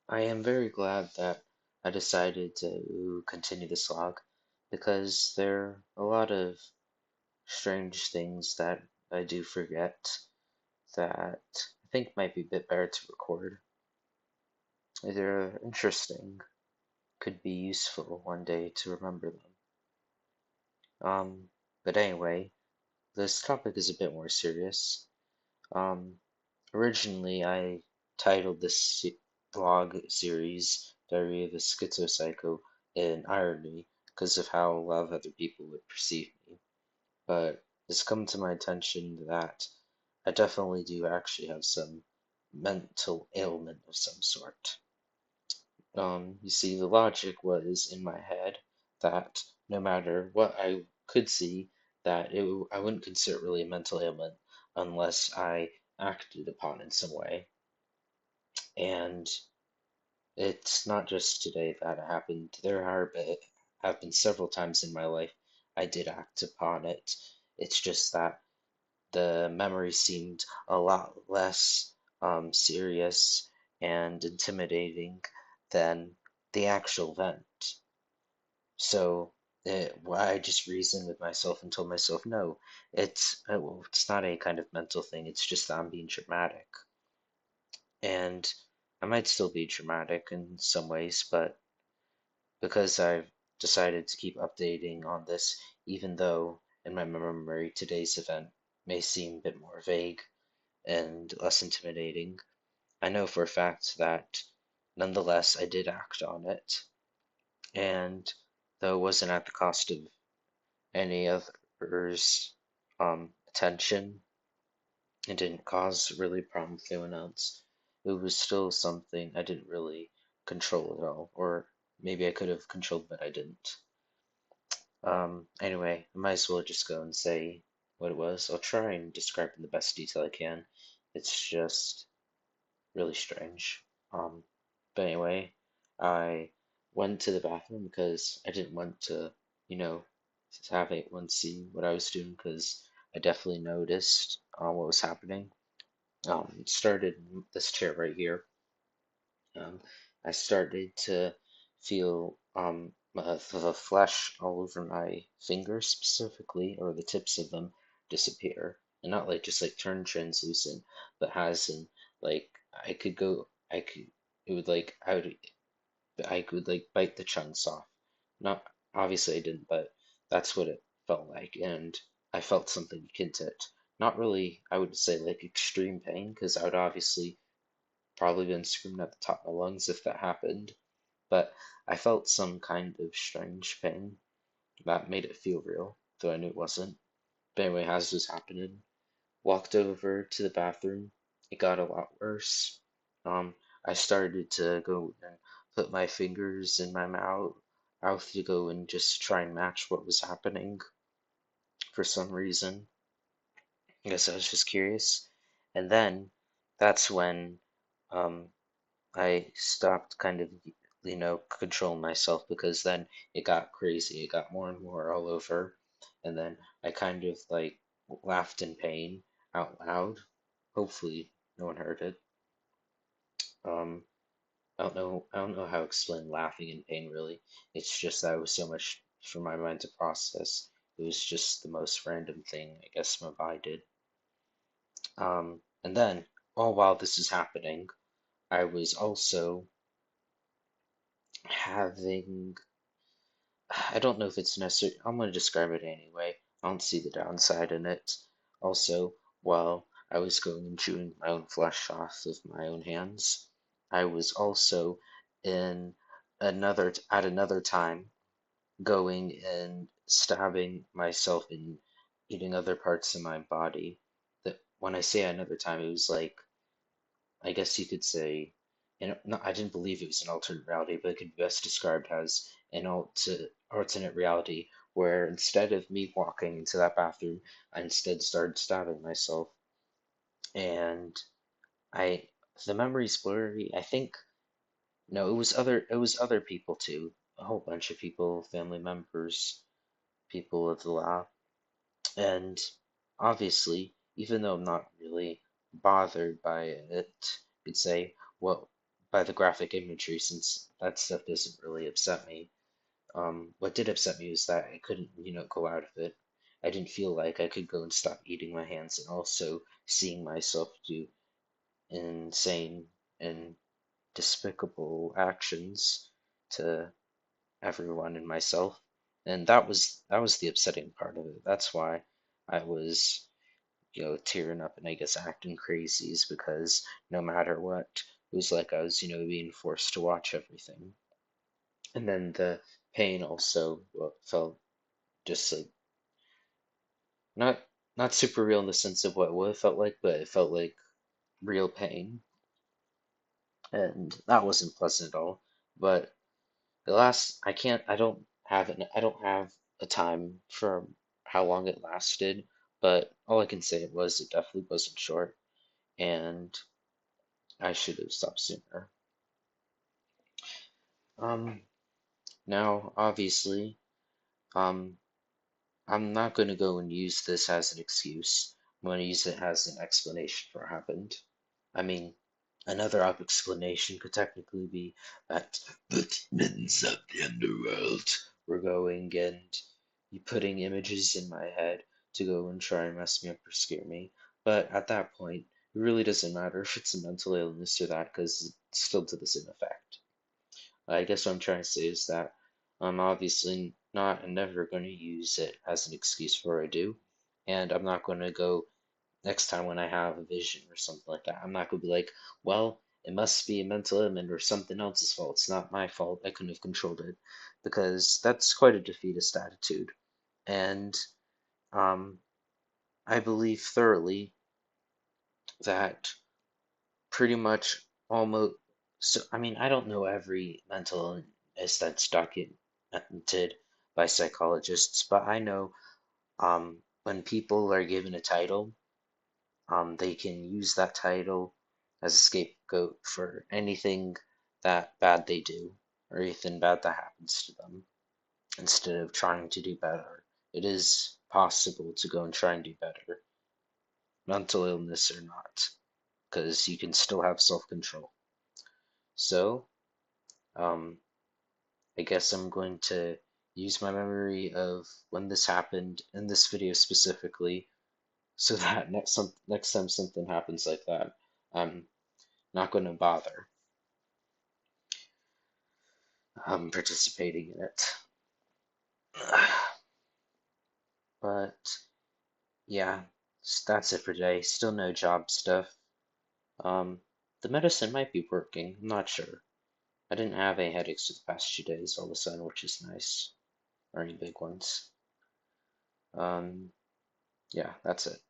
I am very glad that I decided to continue this log because there are a lot of strange things that I do forget that I think might be a bit better to record. They're interesting, could be useful one day to remember them. But anyway, this topic is a bit more serious. Um, Originally, I titled this blog series Diary of a Skitzo-psycho in irony because of how a lot of other people would perceive me. But it's come to my attention that I definitely do actually have some mental ailment of some sort. You see, the logic was in my head that no matter what I could see, that I wouldn't consider it really a mental ailment unless I acted upon in some way. And it's not just today that it happened. Have been several times in my life I did act upon it. It's just that the memory seemed a lot less serious and intimidating than the actual event. So I just reasoned with myself and told myself, no, well, it's not a kind of mental thing. It's just that I'm being dramatic. And I might still be dramatic in some ways, but because I've decided to keep updating on this, even though in my memory today's event may seem a bit more vague and less intimidating, I know for a fact that nonetheless I did act on it, and though it wasn't at the cost of any other's attention, it didn't cause really a problem with anyone else. It was still something I didn't really control at all, or maybe I could have controlled, but I didn't. Anyway, I might as well just go and say what it was. I'll try and describe it in the best detail I can. It's just really strange. Um, but anyway, I went to the bathroom because I didn't want to, you know, have anyone see what I was doing because I definitely noticed what was happening. It started in this chair right here. Um, I started to feel the flesh all over my fingers specifically, or the tips of them, disappear, and not like just like turn translucent, but has in like I could, it would like I could like bite the chunks off. Not obviously I didn't, but that's what it felt like, and I felt something akin to it. Not really, I would say like extreme pain, because I would obviously probably been screaming at the top of my lungs if that happened, but I felt some kind of strange pain that made it feel real, though I knew it wasn't. But anyway, as this was happening, walked over to the bathroom. It got a lot worse. I started to go and put my fingers in my mouth to go and just try and match what was happening for some reason. I guess I was just curious. And then that's when um, I stopped kind of, controlling myself because then it got crazy. It got more and more all over. And then I kind of like laughed in pain out loud. Hopefully no one heard it. Um, I don't know how to explain laughing in pain really. It's just that it was so much for my mind to process. It was just the most random thing I guess my body did. And then, all while this is happening, I was also having I don't know if it's necessary. I'm going to describe it anyway. I don't see the downside in it. Also, while I was going and chewing my own flesh off with my own hands, I was also in at another time going and stabbing myself and eating other parts of my body. That when I say another time, it was like I guess you could say, no, I didn't believe it was an alternate reality, but it could be best described as an alternate reality where instead of me walking into that bathroom, I instead started stabbing myself. And I, the memory's blurry. I think, no, it was other people too. A whole bunch of people, family members, people of the law. And obviously, even though I'm not really bothered by it, you'd say, well, by the graphic imagery since that stuff doesn't really upset me. What did upset me was that I couldn't, go out of it. I didn't feel like I could go and stop eating my hands and also seeing myself do insane and despicable actions to everyone and myself. And that was the upsetting part of it. That's why I was, tearing up and I guess acting crazy is because no matter what, it was like I was, being forced to watch everything. And then the pain also felt just like not not super real in the sense of what it would have felt like, but it felt like real pain, and that wasn't pleasant at all. But the last, I don't have a time for how long it lasted, but all I can say it definitely wasn't short, and I should have stopped sooner. Um, Now obviously, um, I'm not going to go and use this as an excuse. I'm going to use it as an explanation for what happened. I mean, another explanation could technically be that the demons of the underworld were going and you putting images in my head to go and try and mess me up or scare me. But at that point, it really doesn't matter if it's a mental illness or that, because it's still to the same effect. I guess what I'm trying to say is that I'm obviously not and never going to use it as an excuse for what I do. And I'm not going to go next time when I have a vision or something like that. I'm not going to be like, well, it must be a mental ailment or something else's fault. It's not my fault. I couldn't have controlled it. Because that's quite a defeatist attitude. And um, I believe thoroughly that pretty much almost so I mean I don't know every mental illness that's documented by psychologists, but I know when people are given a title, they can use that title as a scapegoat for anything that bad they do or anything bad that happens to them instead of trying to do better. It is possible to go and try and do better, mental illness or not, because you can still have self-control. So, Um, I guess I'm going to use my memory of when this happened in this video specifically, so that next time something happens like that, I'm not going to bother participating in it. But yeah, that's it for today. Still no job stuff. Um, the medicine might be working. I'm not sure. I didn't have any headaches for the past 2 days all of a sudden, which is nice. Or any big ones. Yeah, that's it.